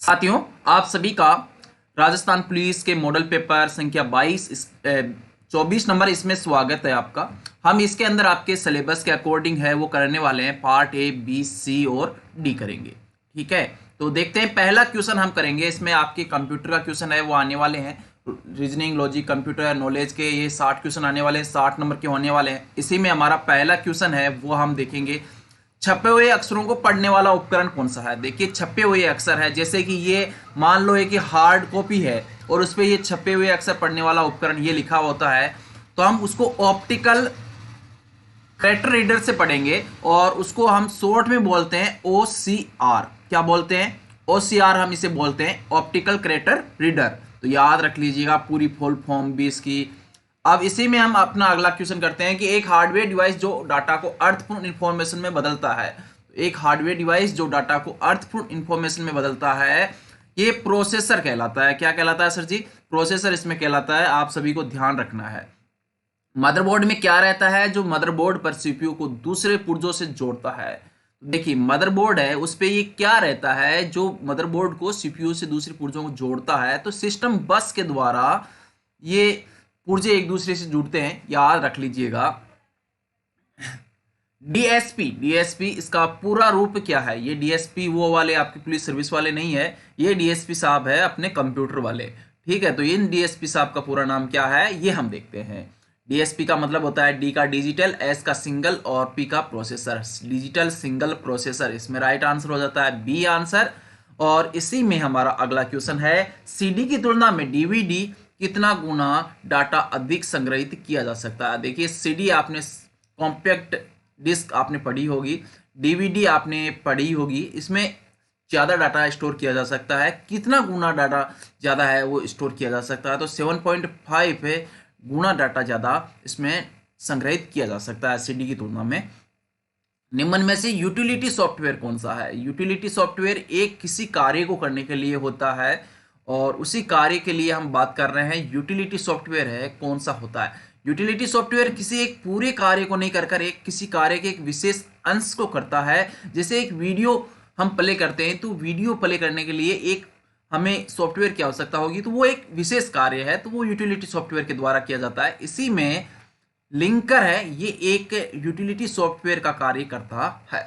साथियों, आप सभी का राजस्थान पुलिस के मॉडल पेपर संख्या 24 नंबर इसमें स्वागत है आपका। हम इसके अंदर आपके सिलेबस के अकॉर्डिंग है वो करने वाले हैं। पार्ट ए, बी, सी और डी करेंगे। ठीक है, तो देखते हैं। पहला क्वेश्चन हम करेंगे, इसमें आपके कंप्यूटर का क्वेश्चन है वो आने वाले हैं। रीजनिंग, लॉजिक, कंप्यूटर नॉलेज के ये 60 क्वेश्चन आने वाले हैं, 60 नंबर के होने वाले हैं। इसी में हमारा पहला क्वेश्चन है वो हम देखेंगे, छपे हुए अक्षरों को पढ़ने वाला उपकरण कौन सा है। देखिए, छपे हुए अक्षर है, जैसे कि ये मान लो है कि हार्ड कॉपी है और उस पर ये छपे हुए अक्षर पढ़ने वाला उपकरण ये लिखा होता है, तो हम उसको ऑप्टिकल कैरेक्टर रीडर से पढ़ेंगे और उसको हम शॉर्ट में बोलते हैं OCR। क्या बोलते हैं? OCR हम इसे बोलते हैं, ऑप्टिकल कैरेक्टर रीडर। तो याद रख लीजिएगा पूरी फुल फॉर्म भी इसकी। अब इसी में हम अपना अगला क्वेश्चन करते हैं कि एक हार्डवेयर डिवाइस जो डाटा को अर्थपूर्ण इंफॉर्मेशन में बदलता है। तो एक हार्डवेयर डिवाइस जो डाटा को अर्थपूर्ण इंफॉर्मेशन में बदलता है, ये प्रोसेसर कहलाता है। क्या कहलाता है सर जी? प्रोसेसर इसमें कहलाता है। आप सभी को ध्यान रखना है। मदरबोर्ड में क्या रहता है? जो मदरबोर्ड पर सीपीयू को दूसरे पुर्जों से जोड़ता है। देखिए, मदरबोर्ड है उस पे ये क्या रहता है जो मदरबोर्ड को सीपीयू से दूसरे पुर्जों को जोड़ता है। तो सिस्टम बस के द्वारा ये पुर्जे एक दूसरे से जुड़ते हैं, याद रख लीजिएगा। डीएसपी इसका पूरा रूप क्या है? ये डीएसपी वो वाले आपके पुलिस सर्विस वाले नहीं है, ये डीएसपी साहब है अपने कंप्यूटर वाले। ठीक है, तो इन डीएसपी साहब का पूरा नाम क्या है ये हम देखते हैं। डीएसपी का मतलब होता है डी का डिजिटल, एस का सिंगल और पी का प्रोसेसर, डिजिटल सिंगल प्रोसेसर। इसमें राइट आंसर हो जाता है बी आंसर। और इसी में हमारा अगला क्वेश्चन है, सीडी की तुलना में डीवीडी कितना गुना डाटा अधिक संग्रहित किया जा सकता है। देखिए, सीडी आपने कॉम्पैक्ट डिस्क आपने पढ़ी होगी, डीवीडी आपने पढ़ी होगी, इसमें ज़्यादा डाटा स्टोर किया जा सकता है। कितना गुना डाटा ज़्यादा है वो स्टोर किया जा सकता है? तो 7.5 गुना डाटा ज़्यादा इसमें संग्रहित किया जा सकता है सीडी की तुलना में। निम्न में से यूटिलिटी सॉफ्टवेयर कौन सा है? यूटिलिटी सॉफ्टवेयर एक किसी कार्य को करने के लिए होता है और उसी कार्य के लिए हम बात कर रहे हैं। यूटिलिटी सॉफ्टवेयर है कौन सा होता है? यूटिलिटी सॉफ्टवेयर किसी एक पूरे कार्य को नहीं कर एक किसी कार्य के एक विशेष अंश को करता है। जैसे एक वीडियो हम प्ले करते हैं, तो वीडियो प्ले करने के लिए एक हमें सॉफ्टवेयर की आवश्यकता होगी, तो वो एक विशेष कार्य है, तो वो यूटिलिटी सॉफ्टवेयर के द्वारा किया जाता है। इसी में लिंकर है, ये एक यूटिलिटी सॉफ्टवेयर का कार्य करता है।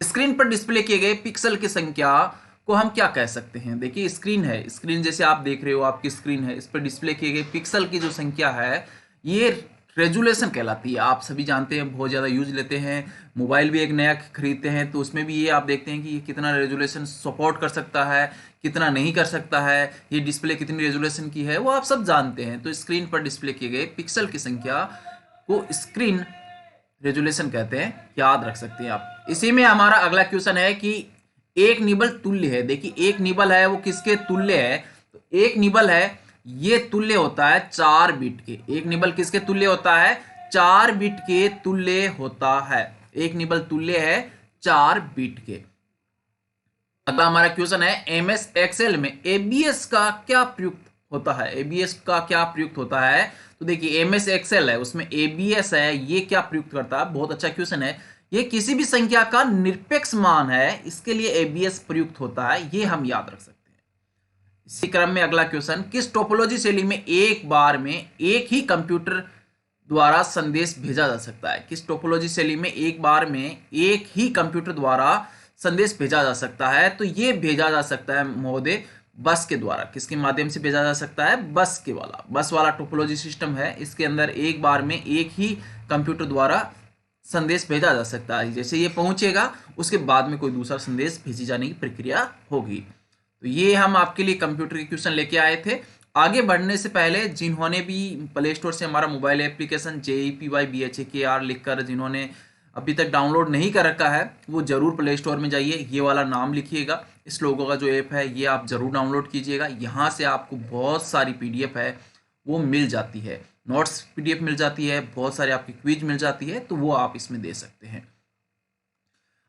स्क्रीन पर डिस्प्ले किए गए पिक्सल की संख्या को हम क्या कह सकते हैं? देखिए, स्क्रीन है, स्क्रीन जैसे आप देख रहे हो, आपकी स्क्रीन है, इस पर डिस्प्ले किए गए पिक्सल की जो संख्या है ये रेजुलेशन कहलाती है। आप सभी जानते हैं, बहुत ज़्यादा यूज लेते हैं। मोबाइल भी एक नया खरीदते हैं तो उसमें भी ये आप देखते हैं कि ये कितना रेजुलेशन सपोर्ट कर सकता है, कितना नहीं कर सकता है, ये डिस्प्ले कितनी रेजुलेशन की है, वो आप सब जानते हैं। तो स्क्रीन पर डिस्प्ले किए गए पिक्सल की संख्या को स्क्रीन रेजुलेशन कहते हैं, याद रख सकते हैं आप। इसी में हमारा अगला क्वेश्चन है कि एक निबल तुल्य है। देखिए, एक निबल है वो किसके तुल्य है? तो एक निबल है ये तुल्य होता है 4 बिट के। एक निबल किसके तुल्य होता है? 4 बिट के तुल्य होता है। एक निबल तुल्य है 4 बिट के। अगला हमारा क्वेश्चन है, एमएस एक्सेल में एबीएस का क्या प्रयुक्त होता है? एबीएस का क्या प्रयुक्त होता है? तो देखिए, एमएस एक्सेल है उसमें एबीएस है, ये क्या प्रयुक्त करता है? बहुत अच्छा क्वेश्चन है। ये किसी भी संख्या का निरपेक्ष मान है, इसके लिए एबीएस प्रयुक्त होता है, ये हम याद रख सकते हैं। इसी क्रम में अगला क्वेश्चन, किस टोपोलॉजी शैली में एक बार में एक ही कंप्यूटर द्वारा संदेश भेजा जा सकता है? किस टोपोलॉजी शैली में एक बार में एक ही कंप्यूटर द्वारा संदेश भेजा जा सकता है? तो ये भेजा जा सकता है महोदय बस के द्वारा। किसके माध्यम से भेजा जा सकता है? बस वाला टोपोलॉजी सिस्टम है। इसके अंदर एक बार में एक ही कंप्यूटर द्वारा संदेश भेजा जा सकता है। जैसे ये पहुंचेगा उसके बाद में कोई दूसरा संदेश भेजी जाने की प्रक्रिया होगी। तो ये हम आपके लिए कंप्यूटर के क्वेश्चन लेके आए थे। आगे बढ़ने से पहले जिन्होंने भी प्ले स्टोर से हमारा मोबाइल एप्लीकेशन JEPYBHAKR लिखकर जिन्होंने अभी तक डाउनलोड नहीं कर रखा है, वो जरूर प्ले स्टोर में जाइए, ये वाला नाम लिखिएगा, इस लोगों का जो ऐप है ये आप जरूर डाउनलोड कीजिएगा। यहाँ से आपको बहुत सारी PDF है वो मिल जाती है, नोट्स PDF मिल जाती है, बहुत सारे आपकी क्विज मिल जाती है, तो वो आप इसमें दे सकते हैं।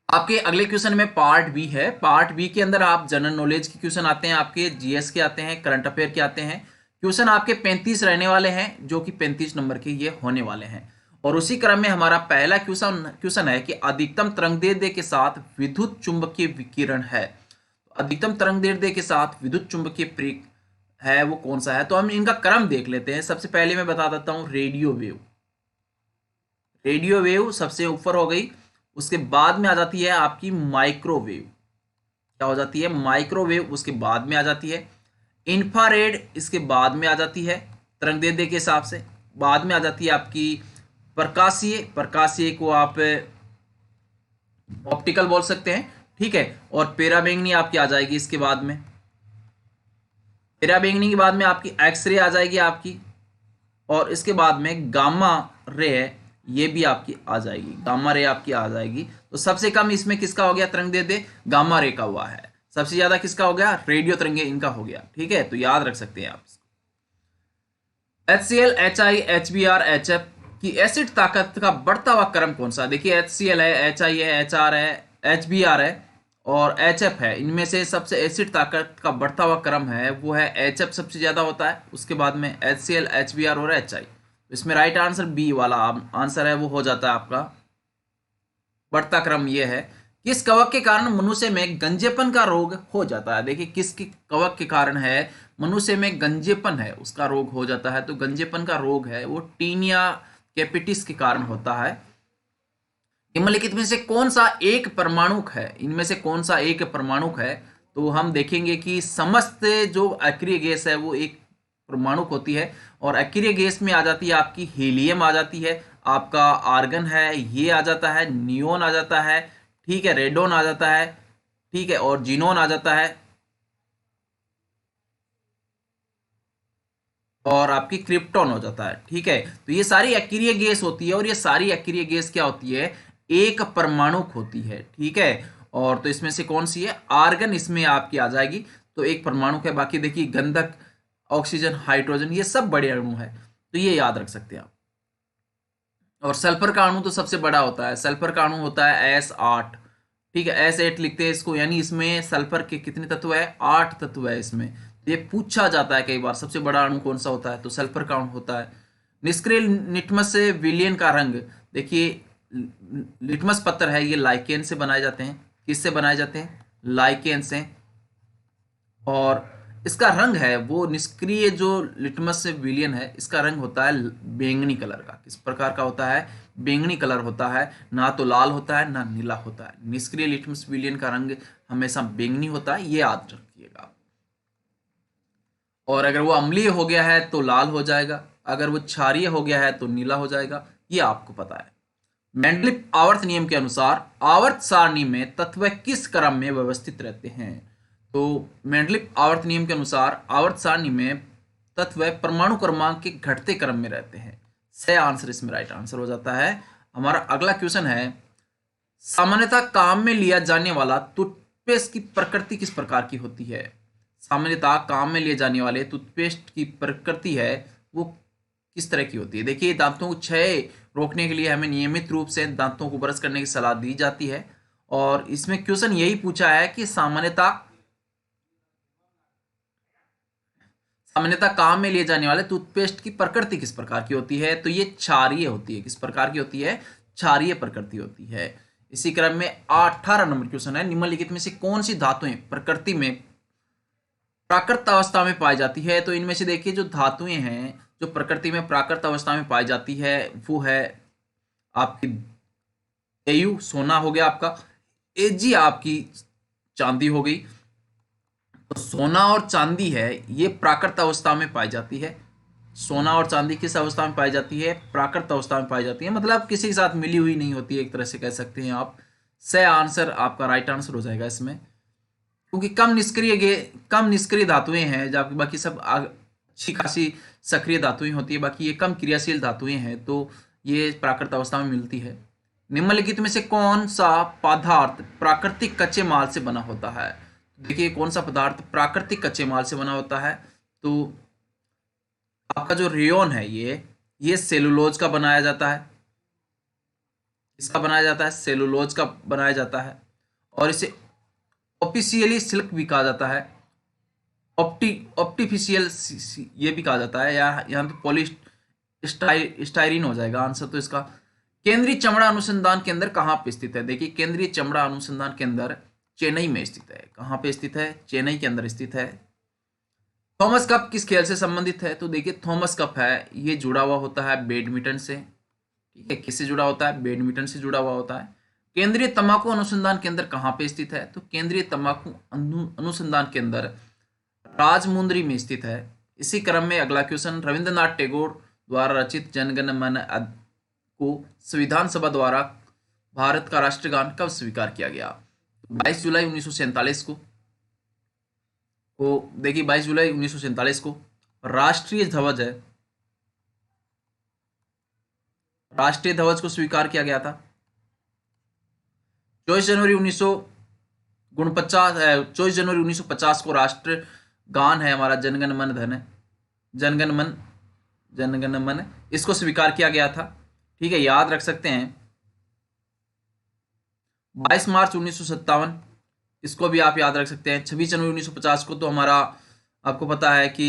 आपके अगले क्वेश्चन में पार्ट बी है। पार्ट बी के अंदर आप जनरल नॉलेज के क्वेश्चन आते हैं, आपके जीएस के आते हैं, करंट अफेयर के आते हैं। क्वेश्चन आपके 35 रहने वाले हैं, जो कि 35 नंबर के ये होने वाले हैं। और उसी क्रम में हमारा पहला क्वेश्चन क्वेश्चन है कि अधिकतम तरंगदैर्ध्य के साथ विद्युत चुंबकीय विकिरण है। अधिकतम तरंगदैर्ध्य के साथ विद्युत चुंबकीय प्रेरक है वो कौन सा है। तो हम इनका क्रम देख लेते हैं। सबसे पहले मैं बता देता हूं रेडियो वेव। रेडियो वेव सबसे ऊपर हो गई, उसके बाद में आ जाती है आपकी माइक्रोवेव। क्या हो जाती है? माइक्रोवेव उसके बाद में आ जाती है। इंफ्रारेड इसके बाद में आ जाती है तरंगदैर्ध्य के हिसाब से। बाद में आ जाती है आपकी प्रकाशीय। प्रकाशीय को आप ऑप्टिकल बोल सकते हैं, ठीक है। और पेराबैंगनी आपकी आ जाएगी इसके बाद में। पेराबैंगनी के बाद में आपकी एक्सरे आ जाएगी आपकी, और इसके बाद में गामा रे है, ये भी आपकी आ जाएगी। गामा रे आपकी आ जाएगी। तो सबसे कम इसमें किसका हो गया तरंगदैर्ध्य? गामा रे का हुआ है। सबसे ज्यादा किसका हो गया? रेडियो तरंगे इनका हो गया, ठीक है। तो याद रख सकते हैं आप। HCl, HI, HBr, HF की एसिड ताकत का बढ़ता हुआ क्रम कौन सा? देखिए HCl है, HI है, HR है, HBr है और HF है। इनमें से सबसे एसिड ताकत का बढ़ता हुआ क्रम है वो है HF, सबसे ज्यादा होता है। उसके बाद में HCl, HBr और HI। इसमें राइट आंसर बी वाला आंसर है वो हो जाता है आपका। बढ़ता क्रम ये है। किस कवक के कारण मनुष्य में गंजेपन का रोग हो जाता है? देखिए किस कवक के कारण है मनुष्य में गंजेपन है उसका रोग हो जाता है। तो गंजेपन का रोग है वो टीनिया कैपिटिस के कारण होता है। निम्नलिखित में से कौन सा एक परमाणुक है? इनमें से कौन सा एक परमाणुक है? तो हम देखेंगे कि समस्त जो अक्रिय गैस है वो एक परमाणुक होती है। और अक्रिय गैस में आ जाती है आपकी हीलियम आ जाती है, आपका आर्गन है ये आ जाता है, नियोन आ जाता है, ठीक है, रेडोन आ जाता है, ठीक है, और जीनोन आ जाता है, और आपकी क्रिप्टॉन हो जाता है, ठीक है। तो ये सारी अक्रिय गैस होती है और ये सारी अक्रिय गैस क्या होती है? एक परमाणुक होती है, ठीक है। और तो इसमें से कौन सी है? आर्गन इसमें आपकी आ जाएगी। तो एक परमाणुक है। बाकी देखिए गंधक, ऑक्सीजन, हाइड्रोजन ये सब बड़े अणु है, तो ये याद रख सकते हैं आप। और सल्फर का अणु तो सबसे बड़ा होता है। सल्फर का अणु होता है S8, ठीक है, S8 लिखते हैं इसको। यानी इसमें सल्फर के कितने तत्व है? 8 तत्व है इसमें। तो ये पूछा जाता है कई बार सबसे बड़ा अणु कौन सा होता है, तो सल्फर का अणु होता है। निष्क्रिय लिटमस विलियन का रंग, देखिए लिटमस पत्थर है ये लाइकेन से बनाए जाते हैं। किससे बनाए जाते हैं? लाइकेन से। और इसका रंग है वो निष्क्रिय जो लिटमस विलियन है इसका रंग होता है बैंगनी कलर का। किस प्रकार का होता है? बैंगनी कलर होता है। ना तो लाल होता है ना नीला होता है। निष्क्रिय लिटमस विलियन का रंग हमेशा बैंगनी होता है, ये याद रखिएगा। और अगर वो अम्लीय हो गया है तो लाल हो जाएगा, अगर वो क्षारीय हो गया है तो नीला हो जाएगा, ये आपको पता है। मेंडलिप आवर्त नियम के अनुसार आवर्त सारणी में तत्व किस क्रम में व्यवस्थित रहते हैं? तो मेंडलिप आवर्त नियम के अनुसार आवर्त सारणी में तत्व परमाणु क्रमांक के घटते क्रम में रहते हैं। सही आंसर इसमें राइट आंसर हो जाता है। हमारा अगला क्वेश्चन है, सामान्यतः काम में लिया जाने वाला टूथपेस्ट की प्रकृति किस प्रकार की होती है? सामान्यतः काम में लिए जाने वाले टूथपेस्ट की प्रकृति है वो किस तरह की होती है? देखिए दांतों को क्षय रोकने के लिए हमें नियमित रूप से दांतों को ब्रश करने की सलाह दी जाती है। और इसमें क्वेश्चन यही पूछा है कि सामान्यतः काम में लिए जाने वाले टूथपेस्ट की प्रकृति किस प्रकार की होती है? तो ये क्षारीय होती है। किस प्रकार की होती है? क्षारीय प्रकृति होती है। इसी क्रम में 18 नंबर क्वेश्चन है, निम्नलिखित में से कौन सी धातुएं प्रकृति में प्राकृत अवस्था में पाई जाती है? तो इनमें से देखिए जो धातुएं हैं जो प्रकृति में प्राकृत अवस्था में पाई जाती है वो है आपकी Au सोना हो गया आपका, Ag आपकी चांदी हो गई। तो सोना और चांदी है ये प्राकृत अवस्था में पाई जाती है। सोना और चांदी किस अवस्था में पाई जाती है? प्राकृत अवस्था में पाई जाती है, मतलब किसी के साथ मिली हुई नहीं होती है, एक तरह से कह सकते हैं आप। सही आंसर आपका राइट आंसर हो जाएगा इसमें, क्योंकि कम निष्क्रिय धातुएं हैं, जबकि बाकी सब अच्छी खासी सक्रिय धातुएं होती है। बाकी ये कम क्रियाशील धातुएं हैं, तो ये प्राकृत अवस्था में मिलती है। निम्नलिखित में से कौन सा पदार्थ प्राकृतिक कच्चे माल से बना होता है? देखिए कौन सा पदार्थ प्राकृतिक कच्चे माल से बना होता है? तो आपका जो रेयन है ये सेलुलोज का बनाया जाता है। इसका बनाया जाता है, सेलुलोज का बनाया जाता है। और इसे ऑफिशियली सिल्क भी कहा जाता है, ऑप्टिफिशियल ये भी कहा जाता है, या यहाँ पे पॉलीस्टाइरीन हो जाएगा आंसर तो इसका। केंद्रीय चमड़ा अनुसंधान केंद्र कहाँ पे स्थित है? देखिए केंद्रीय चमड़ा अनुसंधान केंद्र चेन्नई में स्थित है। कहाँ पे स्थित है? चेन्नई के अंदर स्थित है। थॉमस कप किस खेल से संबंधित है? तो देखिए थॉमस कप है, ये जुड़ा हुआ होता है बैडमिंटन से। ठीक है, किससे जुड़ा होता है? बैडमिंटन से जुड़ा हुआ होता है। केंद्रीय तंबाकू अनुसंधान केंद्र कहाँ पे स्थित है? तो केंद्रीय तंबाकू अनुसंधान केंद्र राजमुंदरी में स्थित है। इसी क्रम में अगला क्वेश्चन, रविंद्रनाथ टैगोर द्वारा रचित जनगण मन को संविधान सभा द्वारा भारत का राष्ट्रगान कब स्वीकार किया गया? 22 जुलाई 1947 को। देखिए 22 जुलाई 1947 को राष्ट्रीय ध्वज है, राष्ट्रीय ध्वज को स्वीकार किया गया था। 24 जनवरी 1950 को राष्ट्र गान है हमारा जनगण मन धन, जनगण मन, इसको स्वीकार किया गया था। ठीक है, याद रख सकते हैं। 22 मार्च 1957, इसको भी आप याद रख सकते हैं। 26 जनवरी 1950 को तो हमारा आपको पता है कि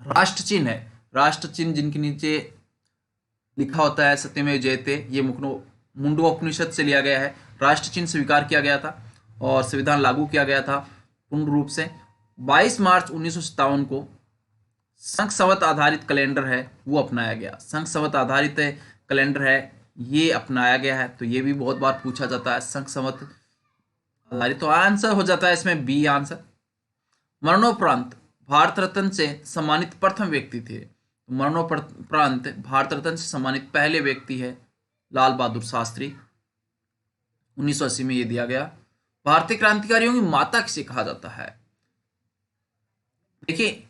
राष्ट्र चिन्ह है, राष्ट्र चिन्ह जिनके नीचे लिखा होता है सत्यमेव जयते, ये मुंडकोपनिषद से लिया गया है। राष्ट्र चिन्ह स्वीकार किया गया था और संविधान लागू किया गया था पूर्ण रूप से। 22 मार्च 1957 को संघ संवत आधारित कैलेंडर है वो अपनाया गया। संघ संवत आधारित कैलेंडर है ये अपनाया गया है, तो ये भी बहुत बार पूछा जाता है संघ संवत आधारित। तो आंसर हो जाता है इसमें बी आंसर। मरणोपरांत भारत रत्न से सम्मानित प्रथम व्यक्ति थे। मरणोपरांत भारत रत्न से सम्मानित पहले व्यक्ति है लाल बहादुर शास्त्री, 1980 में ये दिया गया। भारतीय क्रांतिकारियों की माता किसे कहा जाता है? देखिए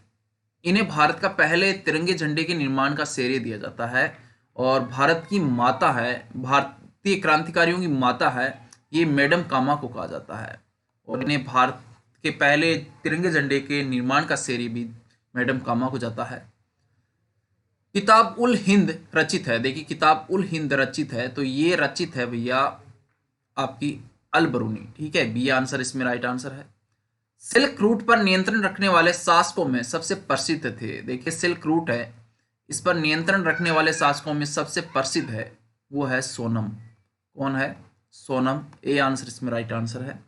इन्हें भारत का पहले तिरंगे झंडे के निर्माण का श्रेय दिया जाता है और भारत की माता है, भारतीय क्रांतिकारियों की माता है, ये मैडम कामा को कहा जाता है और इन्हें भारत के पहले तिरंगे झंडे के निर्माण का श्रेय भी मैडम कामा को जाता है। किताब उल हिंद रचित है। देखिए किताब उल हिंद रचित है, तो ये रचित है भैया आपकी अल बरूनी। ठीक है, बी आंसर इसमें राइट आंसर है। सिल्क रूट पर नियंत्रण रखने वाले शासकों में सबसे प्रसिद्ध थे। देखिए सिल्क रूट है, इस पर नियंत्रण रखने वाले शासकों में सबसे प्रसिद्ध है वो है सोनम। कौन है? सोनम। ए आंसर इसमें राइट आंसर है।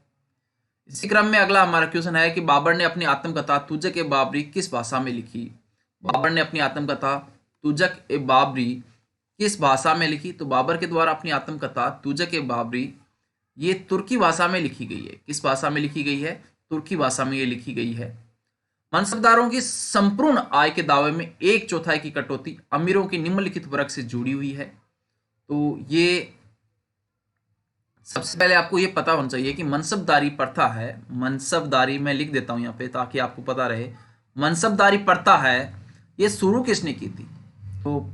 इसी क्रम में अगला हमारा क्वेश्चन है कि बाबर ने अपनी आत्मकथा तुजक ए बाबरी किस भाषा में लिखी? बाबर ने अपनी आत्मकथा तुजक ए बाबरी किस भाषा में लिखी? तो बाबर के द्वारा अपनी आत्मकथा तुजक ए बाबरी ये तुर्की भाषा में लिखी गई है। किस भाषा में लिखी गई है? तुर्की भाषा में ये लिखी गई है। मनसबदारों की संपूर्ण आय के दावे में 1/4 की कटौती अमीरों के निम्नलिखित वर्ग से जुड़ी हुई है। तो ये सबसे पहले आपको ये पता होना चाहिए कि मनसबदारी प्रथा है, मनसबदारी मैं लिख देता हूं यहाँ पे ताकि आपको पता रहे। मनसबदारी प्रथा है ये शुरू किसने की थी? तो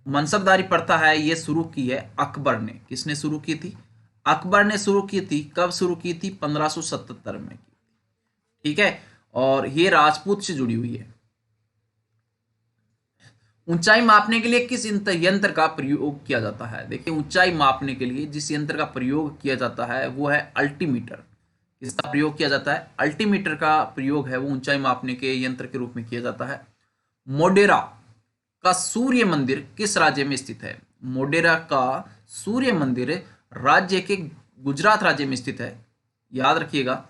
मनसबदारी प्रथा है ये शुरू की है अकबर ने। किसने शुरू की थी? अकबर ने शुरू की थी। कब शुरू की थी? 1577 में की। ठीक है, और ये राजपूत से जुड़ी हुई है। ऊंचाई मापने के लिए किस यंत्र का प्रयोग किया जाता है? देखिए ऊंचाई मापने के लिए जिस यंत्र का प्रयोग किया जाता है वो है अल्टीमीटर। इसका प्रयोग किया जाता है, अल्टीमीटर का प्रयोग है वो ऊंचाई मापने के यंत्र के रूप में किया जाता है। मोडेरा का सूर्य मंदिर किस राज्य में स्थित है? मोडेरा का सूर्य मंदिर राज्य के गुजरात राज्य में स्थित है, याद रखिएगा।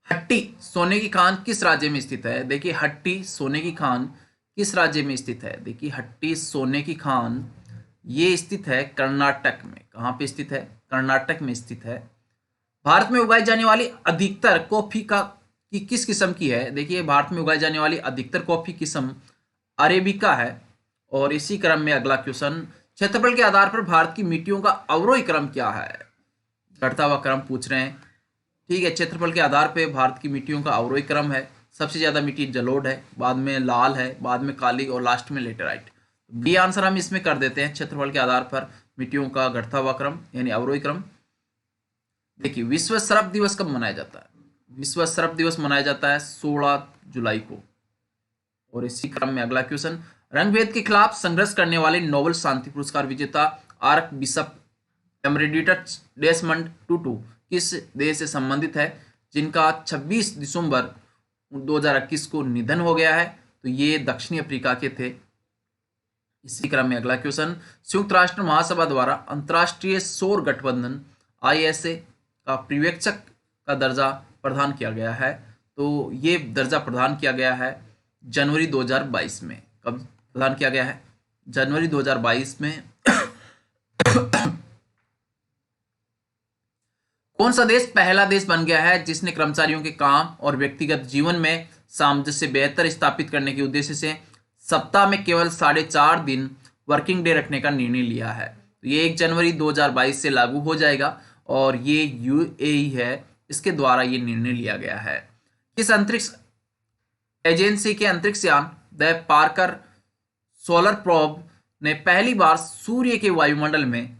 हट्टी सोने की खान किस राज्य में स्थित है? देखिए हट्टी सोने की खान किस राज्य में स्थित है? देखिए हट्टी सोने की खान ये स्थित है कर्नाटक में। कहाँ पे स्थित है? कर्नाटक में स्थित है। भारत में उगाई जाने वाली अधिकतर कॉफी की किस किस्म की है? देखिए भारत में उगाई जाने वाली अधिकतर कॉफी किस्म अरेबिका है। और इसी क्रम में अगला क्वेश्चन, क्षेत्रफल के आधार पर भारत की मिट्टियों का अवरोही क्रम क्या है? घटता हुआ क्रम पूछ रहे हैं। ठीक है, क्षेत्रफल के आधार पर भारत की मिट्टियों का अवरोही क्रम है। सबसे ज्यादा मिट्टी जलोढ़ है, बाद में लाल है, बाद में काली और लास्ट में लेटेराइट। बी आंसर हम इसमें कर देते हैं, क्षेत्रफल के आधार पर मिट्टियों का घटता हुआ क्रम यानी अवरोही क्रम। देखिए विश्व सर्प दिवस कब मनाया जाता है? विश्व सर्प दिवस मनाया जाता है 16 जुलाई को। और इसी क्रम में अगला क्वेश्चन, रंगभेद के खिलाफ संघर्ष करने वाले नोबेल शांति पुरस्कार विजेता आर्क बिशप एमरेडिटस डेसमंड टुटू किस देश से संबंधित है, जिनका 26 दिसंबर 2021 को निधन हो गया है? तो ये दक्षिणी अफ्रीका के थे। इसी क्रम में अगला क्वेश्चन, संयुक्त राष्ट्र महासभा द्वारा अंतर्राष्ट्रीय सौर गठबंधन ISA का पर्यवेक्षक का दर्जा प्रदान किया गया है। तो ये दर्जा प्रदान किया गया है जनवरी 2022 में। कब प्रदान किया गया है? जनवरी 2022 में। कौन सा देश पहला देश बन गया है जिसने कर्मचारियों के काम और व्यक्तिगत जीवन में सामंजस्य बेहतर स्थापित करने के उद्देश्य से सप्ताह में केवल 4.5 दिन वर्किंग डे रखने का निर्णय लिया है? तो ये 1 जनवरी 2022 से लागू हो जाएगा और ये UAE है, इसके द्वारा ये निर्णय लिया गया है। किस अंतरिक्ष एजेंसी के अंतरिक्ष यान द पार्कर सोलर प्रोब ने पहली बार सूर्य के वायुमंडल में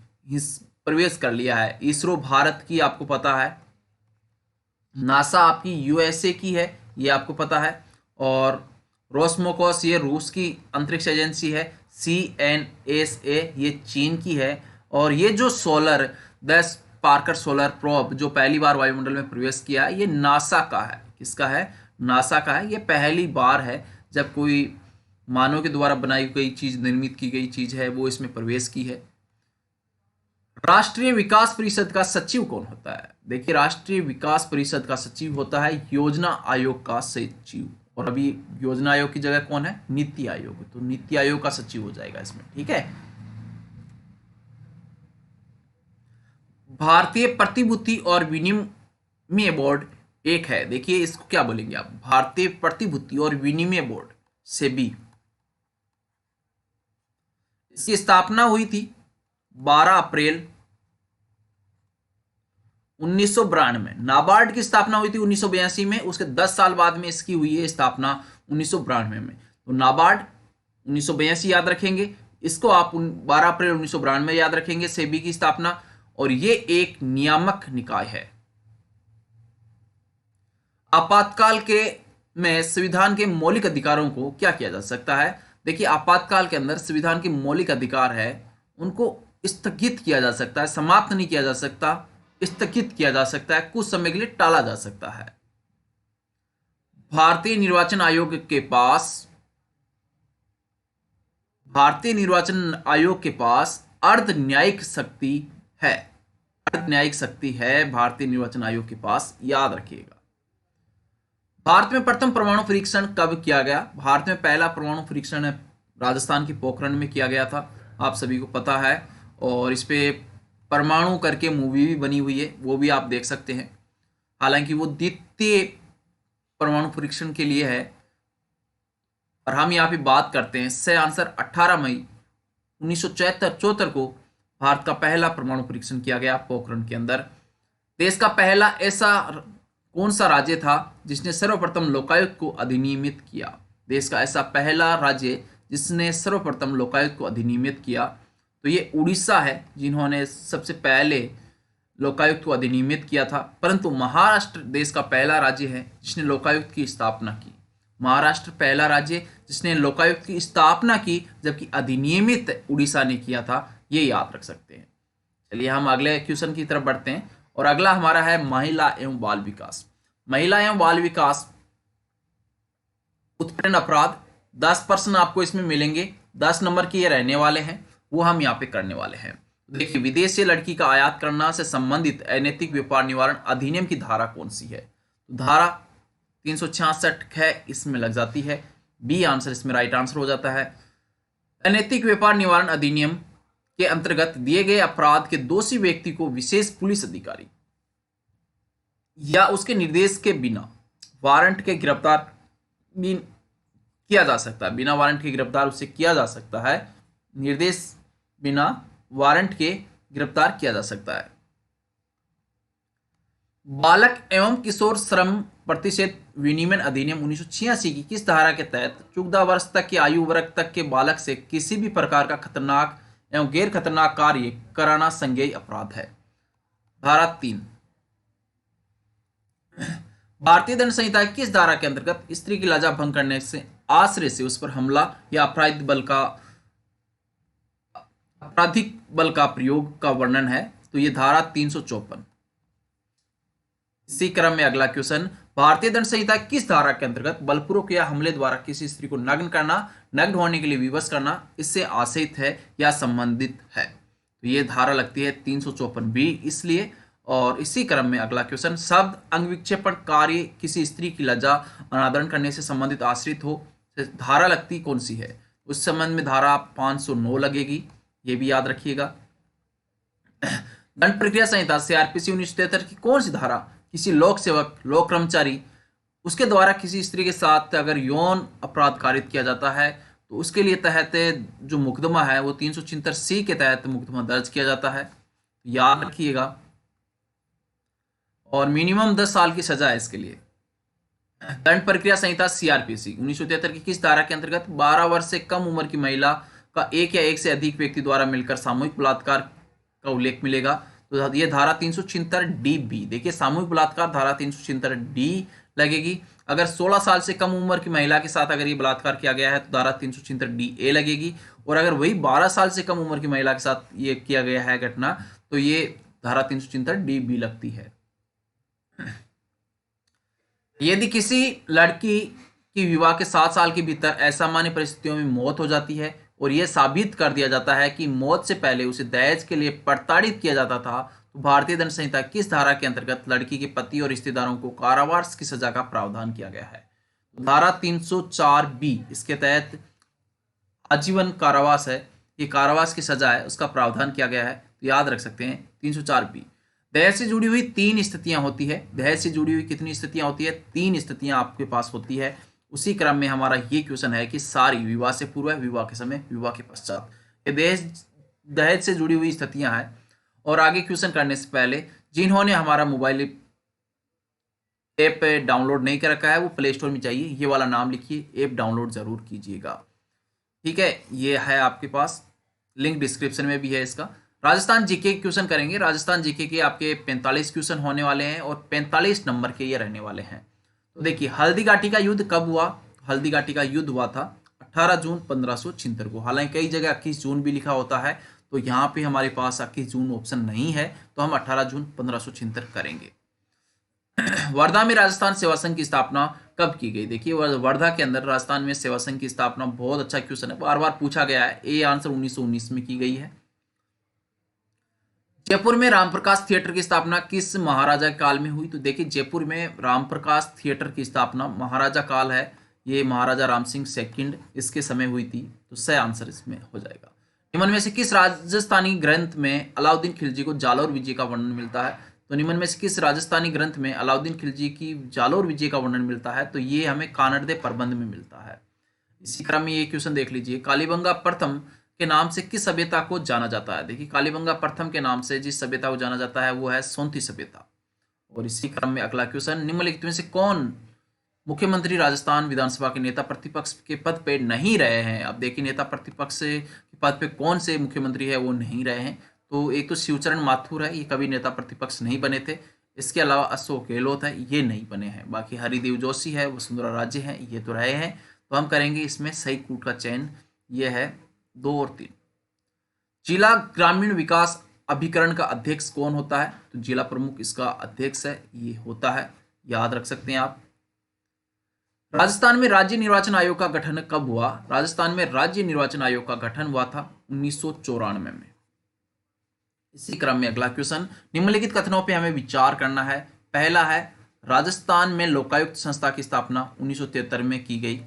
प्रवेश कर लिया है? इसरो भारत की आपको पता है, नासा आपकी USA की है, ये आपको पता है, और रोस्मोकोस ये रूस की अंतरिक्ष एजेंसी है, CNSA ये चीन की है, और ये जो solar the Parker solar probe जो पहली बार वायुमंडल में प्रवेश किया है, ये नासा का है। किसका है? नासा का है। ये पहली बार है जब कोई मानव के द्वारा बनाई गई चीज, निर्मित की गई चीज है, वो इसमें प्रवेश की है। राष्ट्रीय विकास परिषद का सचिव कौन होता है? देखिए, राष्ट्रीय विकास परिषद का सचिव होता है योजना आयोग का सचिव, और अभी योजना आयोग की जगह कौन है? नीति आयोग। तो नीति आयोग का सचिव हो जाएगा इसमें, ठीक है। भारतीय प्रतिभूति और विनिमय बोर्ड एक है, देखिए इसको क्या बोलेंगे आप? भारतीय प्रतिभूति और विनिमय बोर्ड, सेबी। इसकी स्थापना हुई थी 12 अप्रैल 1992। नाबार्ड की स्थापना हुई थी 1982 में, उसके 10 साल बाद में इसकी हुई है स्थापना 1992 में। तो नाबार्ड 1982 याद रखेंगे, इसको आप 12 अप्रैल 1992 याद रखेंगे, सेबी की स्थापना, और ये एक नियामक निकाय है। आपातकाल के में संविधान के मौलिक अधिकारों को क्या किया जा सकता है? देखिए, आपातकाल के अंदर संविधान के मौलिक अधिकार है, उनको स्थगित किया जा सकता है, समाप्त नहीं किया जा सकता, स्थगित किया जा सकता है, कुछ समय के लिए टाला जा सकता है। भारतीय निर्वाचन आयोग के पास अर्ध न्यायिक शक्ति है। अर्ध न्यायिक शक्ति है भारतीय निर्वाचन आयोग के पास, याद रखिएगा। भारत में प्रथम परमाणु परीक्षण कब किया गया? भारत में पहला परमाणु परीक्षण राजस्थान की पोखरण में किया गया था, आप सभी को पता है, और इस पे परमाणु करके मूवी भी बनी हुई है, वो भी आप देख सकते हैं। हालांकि वो द्वितीय परमाणु परीक्षण के लिए है, और हम यहाँ पे बात करते हैं सही आंसर 18 मई 1974 को भारत का पहला परमाणु परीक्षण किया गया पोखरण के अंदर। देश का पहला ऐसा कौन सा राज्य था जिसने सर्वप्रथम लोकायुक्त को अधिनियमित किया? देश का ऐसा पहला राज्य जिसने सर्वप्रथम लोकायुक्त को अधिनियमित किया, तो ये उड़ीसा है, जिन्होंने सबसे पहले लोकायुक्त को अधिनियमित किया था। परंतु महाराष्ट्र देश का पहला राज्य है जिसने लोकायुक्त की स्थापना की। महाराष्ट्र पहला राज्य जिसने लोकायुक्त की स्थापना की, जबकि अधिनियमित उड़ीसा ने किया था, ये याद रख सकते हैं। चलिए हम अगले क्वेश्चन की तरफ बढ़ते हैं, और अगला हमारा है महिला एवं बाल विकास। महिला एवं बाल विकास उत्पीड़न अपराध 10% आपको इसमें मिलेंगे, 10 नंबर के ये रहने वाले हैं, वो हम यहाँ पे करने वाले हैं। देखिए, विदेश से लड़की का आयात करना से संबंधित अनैतिक व्यापार निवारण अधिनियम की धारा कौन सी है? तो धारा 366 है, इसमें लग जाती है, बी आंसर इसमें राइट आंसर हो जाता है। अनैतिक व्यापार निवारण अधिनियम के अंतर्गत दिए गए अपराध के दोषी व्यक्ति को विशेष पुलिस अधिकारी या उसके निर्देश के बिना वारंट के गिरफ्तार भी किया जा सकता है। बिना वारंट के गिरफ्तार उसे किया जा सकता है, निर्देश बिना वारंट के गिरफ्तार किया जा सकता है। बालक एवं किशोर श्रम प्रतिषेध विनियमन अधिनियम 1986 की किस धारा के तहत 14 वर्ष तक की आयु वर्ग तक के बालक से किसी भी प्रकार का खतरनाक एवं गैर खतरनाक कार्य कराना संज्ञेय अपराध है? धारा 3। भारतीय दंड संहिता की किस धारा के अंतर्गत स्त्री की लज्जा भंग करने से आश्रय से उस पर हमला या आपराधिक बल का प्रयोग का वर्णन है? तो ये धारा 354। इसी क्रम में अगला क्वेश्चन, भारतीय दंड संहिता किस धारा के अंतर्गत बलपूर्वक या हमले द्वारा किसी स्त्री को नग्न करना, नग्न होने के लिए विवश करना इससे आश्रित है या संबंधित है। तो ये धारा लगती है 354 बी इसलिए। और इसी क्रम में अगला क्वेश्चन, शब्द अंग विक्षेपण कार्य किसी स्त्री की लज्जा अनादरण करने से संबंधित आश्रित हो, धारा लगती कौन सी है? उस संबंध में धारा 509 लगेगी, ये भी याद रखिएगा। दंड प्रक्रिया संहिता सीआरपीसी 1973 की कौन सी धारा किसी लोक सेवक, लोक कर्मचारी, उसके द्वारा किसी स्त्री के साथ अगर यौन अपराध कारित किया जाता है तो उसके लिए तहत जो मुकदमा है वो 376 के तहत मुकदमा दर्ज किया जाता है, याद रखिएगा। और मिनिमम 10 साल की सजा है इसके लिए। दंड प्रक्रिया संहिता सीआरपीसी 1973 की किस धारा के अंतर्गत 12 वर्ष से कम उम्र की महिला का एक या एक से अधिक व्यक्ति द्वारा मिलकर सामूहिक बलात्कार का उल्लेख मिलेगा? तो ये धारा 376 डी। देखिए सामूहिक बलात्कार धारा 376 डी लगेगी। अगर 16 साल से कम उम्र की महिला के साथ अगर ये बलात्कार किया गया है तो धारा 376 डी लगेगी। और अगर वही 12 साल से कम उम्र की महिला के साथ ये किया गया है घटना तो ये धारा 376 डी लगती है। यदि किसी लड़की की विवाह के 7 साल के भीतर असामान्य परिस्थितियों में मौत हो जाती है और यह साबित कर दिया जाता है कि मौत से पहले उसे दहेज के लिए प्रताड़ित किया जाता था, तो भारतीय दंड संहिता किस धारा के अंतर्गत लड़की के पति और रिश्तेदारों को कारावास की सजा का प्रावधान किया गया है? धारा 304 बी, इसके तहत आजीवन कारावास है, ये कारावास की सजा है, उसका प्रावधान किया गया है। तो याद रख सकते हैं 304 बी। दहेज से जुड़ी हुई 3 स्थितियां होती है। दहेज से जुड़ी हुई कितनी स्थितियां होती है? 3 स्थितियां आपके पास होती है। उसी क्रम में हमारा ये क्वेश्चन है कि सारी विवाह से पूर्व, विवाह के समय, विवाह के पश्चात, ये दहेज से जुड़ी हुई स्थितियां हैं। और आगे क्वेश्चन करने से पहले जिन्होंने हमारा मोबाइल ऐप डाउनलोड नहीं कर रखा है वो प्ले स्टोर में चाहिए, ये वाला नाम लिखिए, ऐप डाउनलोड जरूर कीजिएगा, ठीक है। ये है आपके पास, लिंक डिस्क्रिप्शन में भी है इसका। राजस्थान जीके क्वेश्चन करेंगे। राजस्थान जीके के आपके 45 क्वेश्चन होने वाले हैं और 45 नंबर के ये रहने वाले हैं। तो देखिए हल्दी घाटी का युद्ध कब हुआ? हल्दी घाटी का युद्ध हुआ था 18 जून 1576 को। हालांकि कई जगह 21 जून भी लिखा होता है, तो यहाँ पे हमारे पास 21 जून ऑप्शन नहीं है, तो हम 18 जून 1576 करेंगे। वर्धा में राजस्थान सेवा संघ की स्थापना कब की गई? देखिए वर्धा के अंदर राजस्थान में सेवा संघ की स्थापना, बहुत अच्छा क्वेश्चन है, बार बार पूछा गया है। ए आंसर 1919 में की गई है। जयपुर में रामप्रकाश थिएटर की स्थापना किस महाराजा काल में हुई? तो देखिए जयपुर में रामप्रकाश थिएटर की स्थापना महाराजा काल है, ये महाराजा राम सिंह सेकंड इसके समय हुई थी, तो सही आंसर इसमें हो जाएगा। निम्न में से किस राजस्थानी ग्रंथ में अलाउद्दीन खिलजी को जालौर विजय का वर्णन मिलता है? तो निम्न में से किस राजस्थानी ग्रंथ में अलाउद्दीन खिलजी की जालौर विजय का वर्णन मिलता है? तो ये हमें कानड़दे प्रबंध में मिलता है। इसी क्रम में ये क्वेश्चन देख लीजिए, कालीबंगा प्रथम के नाम से किस सभ्यता को जाना जाता है? देखिए कालीबंगा प्रथम के नाम से जिस सभ्यता को जाना जाता है वो है सोंती सभ्यता। और इसी क्रम में अगला क्वेश्चन, निम्नलिखित में से कौन मुख्यमंत्री राजस्थान विधानसभा के नेता प्रतिपक्ष के पद पे नहीं रहे हैं? अब देखिए नेता प्रतिपक्ष के पद पे कौन से मुख्यमंत्री है वो नहीं रहे हैं? तो एक तो शिवचरण माथुर है, ये कभी नेता प्रतिपक्ष नहीं बने थे। इसके अलावा अशोक गहलोत है, ये नहीं बने हैं। बाकी हरिदेव जोशी है, वसुंधरा राजे हैं, ये तो रहे हैं। तो हम करेंगे इसमें सही कूट का चयन, ये है 2 और 3। जिला ग्रामीण विकास अभिकरण का अध्यक्ष कौन होता है? तो जिला प्रमुख इसका अध्यक्ष है, ये होता है, याद रख सकते हैं आप। राजस्थान में राज्य निर्वाचन आयोग का गठन कब हुआ? राजस्थान में राज्य निर्वाचन आयोग का गठन हुआ था 1994 में। इसी क्रम में अगला क्वेश्चन, निम्नलिखित कथनों पे हमें विचार करना है। पहला है राजस्थान में लोकायुक्त संस्था की स्थापना 1973 में की गई।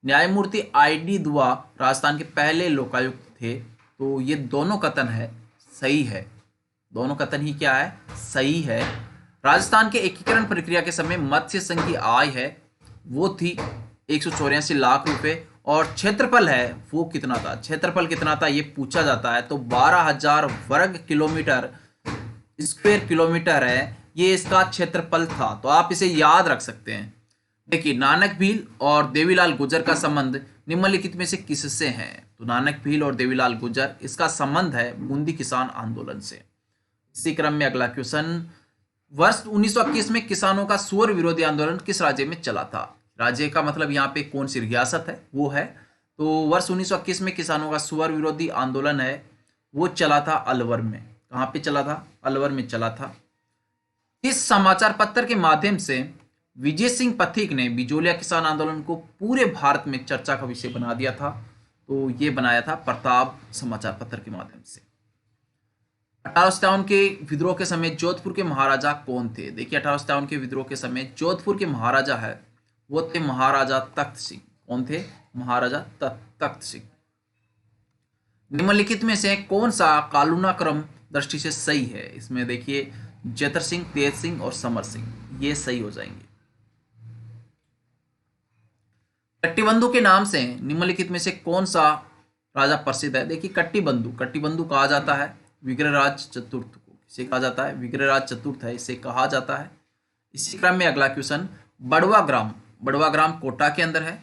न्यायमूर्ति ID दुआ राजस्थान के पहले लोकायुक्त थे। तो ये दोनों कथन है सही है, दोनों कथन ही क्या है? सही है। राजस्थान के एकीकरण प्रक्रिया के समय मत्स्य संघ की आय है वो थी 184 लाख रुपए, और क्षेत्रफल है वो कितना था? क्षेत्रफल कितना था ये पूछा जाता है, तो 12,000 वर्ग किलोमीटर, स्क्वायर किलोमीटर है ये इसका क्षेत्रफल था। तो आप इसे याद रख सकते हैं। देखिए नानक भील और देवीलाल गुर्जर का संबंध निम्नलिखित में से किससे है? तो नानक भील और देवीलाल गुर्जर, इसका संबंध है बूंदी किसान आंदोलन से। इसी क्रम में अगला क्वेश्चन, वर्ष 1921 में किसानों का सुअर विरोधी आंदोलन किस राज्य में चला था? राज्य का मतलब यहाँ पे कौन सी रियासत है वो है। तो वर्ष 1921 में किसानों का सुअर विरोधी आंदोलन है वो चला था अलवर में। कहाँ पे चला था? अलवर में चला था। इस समाचार पत्र के माध्यम से विजय सिंह पथिक ने बिजोलिया किसान आंदोलन को पूरे भारत में चर्चा का विषय बना दिया था? तो ये बनाया था प्रताप समाचार पत्र के माध्यम से। 1857 के विद्रोह के समय जोधपुर के महाराजा कौन थे? देखिए 1857 के विद्रोह के समय जोधपुर के महाराजा है वो थे महाराजा तख्त सिंह। कौन थे? महाराजा तख्त सिंह। निम्नलिखित में से कौन सा कानूना क्रम दृष्टि से सही है? इसमें देखिए जतर सिंह, तेज सिंह और समर सिंह, ये सही हो जाएंगे। कट्टीबंधु के नाम से निम्नलिखित में से कौन सा राजा प्रसिद्ध है? देखिए कट्टीबंधु कहा जाता है विग्रहराज चतुर्थ को। किसे कहा जाता है? विग्रहराज चतुर्थ है, इसे कहा जाता है। इसी क्रम में अगला क्वेश्चन, बड़वा ग्राम कोटा के अंदर है।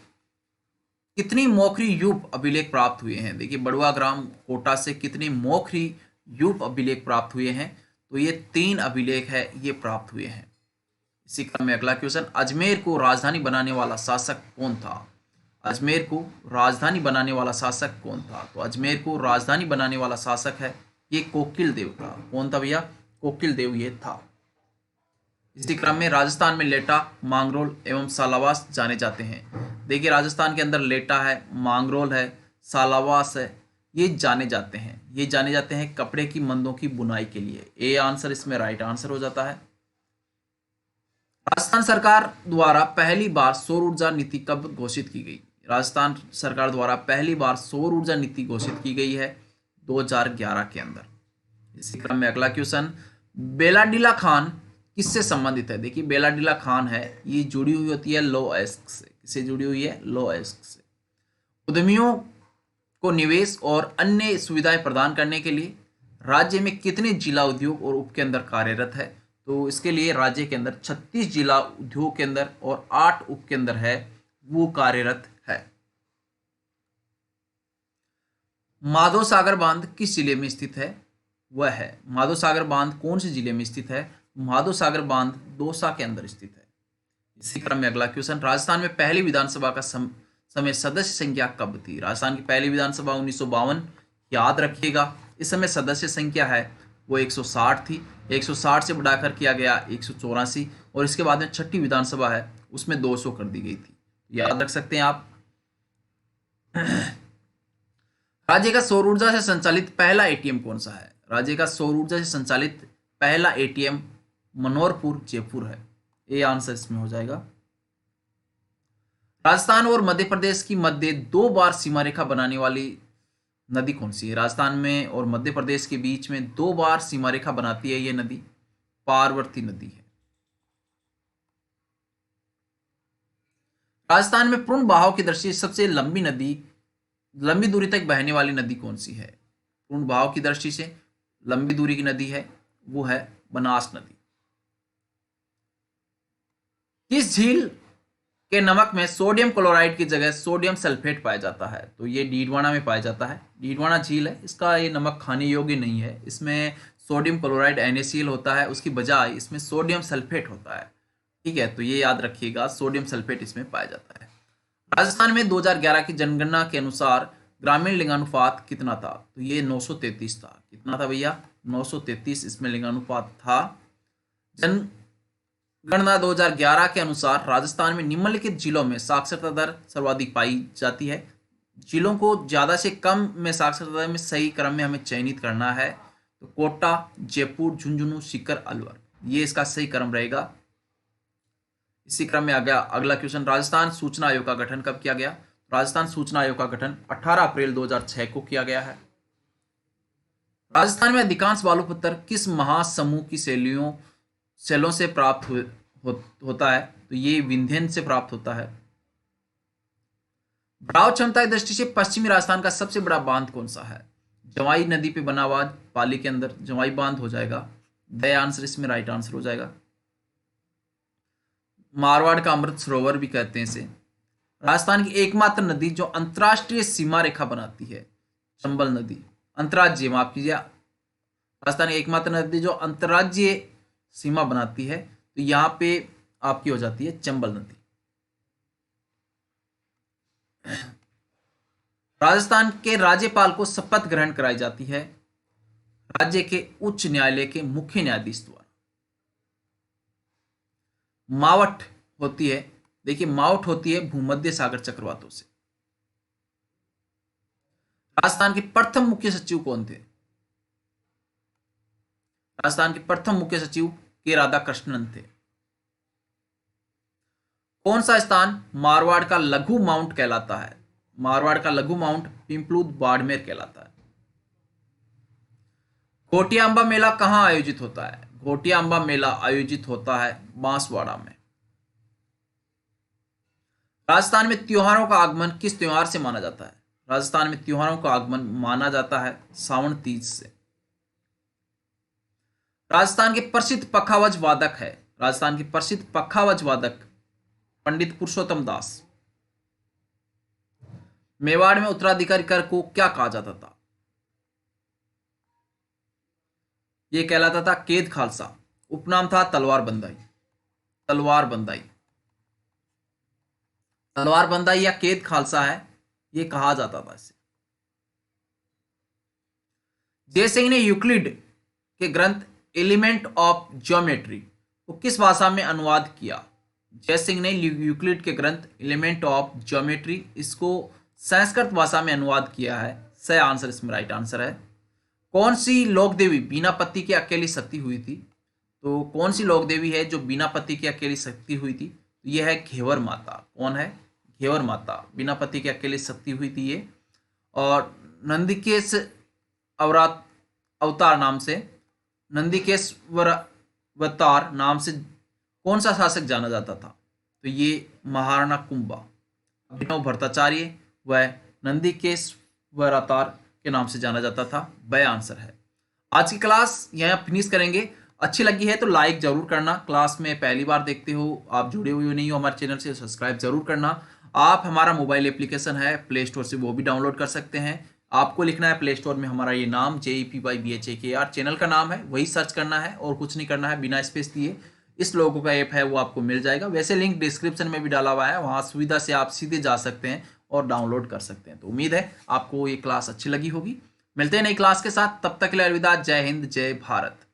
कितनी मोखरी यूप अभिलेख प्राप्त हुए हैं? देखिए बड़वा ग्राम कोटा से कितनी मोखरी यूप अभिलेख प्राप्त हुए हैं? तो ये 3 अभिलेख है, ये प्राप्त हुए हैं। इसी क्रम में अगला क्वेश्चन, अजमेर को राजधानी बनाने वाला शासक कौन था? अजमेर को राजधानी बनाने वाला शासक कौन था? तो अजमेर को राजधानी बनाने वाला शासक है ये कोकिल देव था। कौन था भैया? कोकिल देव ये था। इसी क्रम में राजस्थान में लेटा, मांगरोल एवं सालावास जाने जाते हैं। देखिए राजस्थान के अंदर लेटा है, मांगरोल है, सालावास है, ये जाने जाते हैं कपड़े की मंदों की बुनाई के लिए। ए आंसर इसमें राइट आंसर हो जाता है। राजस्थान सरकार द्वारा पहली बार सौर ऊर्जा नीति कब घोषित की गई? राजस्थान सरकार द्वारा पहली बार सौर ऊर्जा नीति घोषित की गई है 2011 के अंदर। इसी क्रम में अगला क्वेश्चन, बेलाडीला खान किससे संबंधित है? देखिए बेलाडीला खान है ये जुड़ी हुई होती है लो एस्क से। किससे जुड़ी हुई है? लो एस्क से। उद्यमियों को निवेश और अन्य सुविधाएं प्रदान करने के लिए राज्य में कितने जिला उद्योग और उपकेंद्र कार्यरत है? तो इसके लिए राज्य के अंदर 36 जिला उद्योग केंद्र और 8 उपकेंद्र है वो कार्यरत है। माधव सागर बांध किस जिले में स्थित है? वह है माधव सागर बांध कौन से जिले में स्थित है? माधव सागर बांध दौसा के अंदर स्थित है। इसी क्रम में अगला क्वेश्चन, राजस्थान में पहली विधानसभा का समय सदस्य संख्या कब थी? राजस्थान की पहली विधानसभा 1952, याद रखिएगा। इस समय सदस्य संख्या है वो 160 थी। 160 से बढ़ाकर किया गया 184 और इसके बाद में छठी विधानसभा है उसमें 200 कर दी गई थी, याद रख सकते हैं आप। राज्य का सौर ऊर्जा से संचालित पहला एटीएम कौन सा है? राज्य का सौर ऊर्जा से संचालित पहला एटीएम मनोहरपुर जयपुर है। ये आंसर इसमें हो जाएगा। राजस्थान और मध्य प्रदेश की मध्य 2 बार सीमा रेखा बनाने वाली नदी कौन सी है? राजस्थान में और मध्य प्रदेश के बीच में 2 बार सीमा रेखा बनाती है ये नदी पार्वती नदी है। राजस्थान में पूर्ण बहाव की दृष्टि से सबसे लंबी दूरी तक बहने वाली नदी कौन सी है? पूर्ण बहाव की दृष्टि से लंबी दूरी की नदी है वो है बनास नदी। किस झील के नमक में सोडियम क्लोराइड की जगह सोडियम सल्फेट पाया जाता है? तो ये डीडवाना में पाया जाता है। डीडवाना झील है, इसका ये नमक खाने योग्य नहीं है। इसमें सोडियम क्लोराइड NaCl होता है, उसकी बजाय इसमें सोडियम सल्फेट होता है। ठीक है, तो ये याद रखिएगा, सोडियम सल्फेट इसमें पाया जाता है। राजस्थान में 2011 की जनगणना के अनुसार ग्रामीण लिंगानुपात कितना था? तो ये 933 था। कितना था भैया? 933 इसमें लिंगानुपात था। जनगणना 2011 के अनुसार राजस्थान में निम्नलिखित जिलों में साक्षरता दर सर्वाधिक पाई जाती है। जिलों को ज्यादा से कम में साक्षरता दर में सही क्रम में हमें चयनित करना है। तो कोटा, जयपुर, झुंझुनू, सीकर, अलवर, ये इसका सही क्रम रहेगा। इसी क्रम में आ गया अगला क्वेश्चन, राजस्थान सूचना आयोग का गठन कब किया गया? राजस्थान सूचना आयोग का गठन 18 अप्रैल 2006 को किया गया है। राजस्थान में अधिकांश बालू पत्थर किस महासमूह की सेलों से प्राप्त होता है? तो ये विंध्यन से प्राप्त होता है। बहाव क्षमता की दृष्टि से पश्चिमी राजस्थान का सबसे बड़ा बांध कौन सा है? जवाई नदी पे बना हुआ पाली के अंदर जवाई बांध हो जाएगा। द आंसर इसमें राइट आंसर हो जाएगा। मारवाड़ का अमृत सरोवर भी कहते हैं इसे। राजस्थान की एकमात्र नदी जो अंतरराष्ट्रीय सीमा रेखा बनाती है, चंबल नदी। अंतर्राज्यीय, माफ कीजिए, राजस्थान की एकमात्र नदी जो अंतर्राज्यीय सीमा बनाती है, तो यहां पे आपकी हो जाती है चंबल नदी। राजस्थान के राज्यपाल को शपथ ग्रहण कराई जाती है राज्य के उच्च न्यायालय के मुख्य न्यायाधीश द्वारा। मावठ होती है, देखिए मावठ होती है भूमध्य सागर चक्रवातों से। राजस्थान के प्रथम मुख्य सचिव कौन थे? राजस्थान के प्रथम मुख्य सचिव के राधाकृष्णन थे। कौन सा स्थान मारवाड़ का लघु माउंट कहलाता है? मारवाड़ का लघु माउंट पिंपलूद बाड़मेर कहलाता है। घोटियाम्बा मेला कहां आयोजित होता है? घोटियाम्बा मेला आयोजित होता है बांसवाड़ा में। राजस्थान में त्योहारों का आगमन किस त्योहार से माना जाता है? राजस्थान में त्योहारों का आगमन माना जाता है सावन तीज से। राजस्थान के प्रसिद्ध पखावज वादक है। राजस्थान के प्रसिद्ध पखावज वादक पंडित पुरुषोत्तम दास। मेवाड़ में उत्तराधिकारी कर को क्या कहा जाता था? यह कहलाता था केद खालसा। उपनाम था तलवार बंदाई। तलवार बंदाई, तलवार बंदाई या केद खालसा है, यह कहा जाता था इसे। जयसिंह ने यूक्लिड के ग्रंथ एलिमेंट ऑफ ज्योमेट्री को किस भाषा में अनुवाद किया? जयसिंह ने यूक्लिड के ग्रंथ एलिमेंट ऑफ ज्योमेट्री इसको संस्कृत भाषा में अनुवाद किया है। सही आंसर इसमें राइट आंसर है। कौन सी लोक देवी बिना पति के अकेली सती हुई थी? तो कौन सी लोक देवी है जो बिना पति के अकेली सती हुई थी? तो यह है घेवर माता। कौन है? घेवर माता बिना पति के अकेली सती हुई थी ये। और नंदिकेश अवतार नाम से, नंदिकेश्वर अवतार नाम से कौन सा शासक जाना जाता था? तो ये महाराणा कुंभा। अभिनव भट्टाचार्य वह नंदिकेश्वर अवतार के नाम से जाना जाता था। वह आंसर है। आज की क्लास यहाँ फिनिश करेंगे। अच्छी लगी है तो लाइक जरूर करना। क्लास में पहली बार देखते हो, आप जुड़े हुए नहीं हो हमारे चैनल से, सब्सक्राइब जरूर करना। आप हमारा मोबाइल एप्लीकेशन है प्ले स्टोर से, वो भी डाउनलोड कर सकते हैं। आपको लिखना है प्ले स्टोर में हमारा ये नाम JEPYBHAKR चैनल का नाम है, वही सर्च करना है और कुछ नहीं करना है, बिना स्पेस दिए। इस लोगों का ऐप है वो आपको मिल जाएगा। वैसे लिंक डिस्क्रिप्शन में भी डाला हुआ है, वहाँ सुविधा से आप सीधे जा सकते हैं और डाउनलोड कर सकते हैं। तो उम्मीद है आपको ये क्लास अच्छी लगी होगी। मिलते हैं नई क्लास के साथ, तब तक के लिए अलविदा। जय हिंद, जय भारत।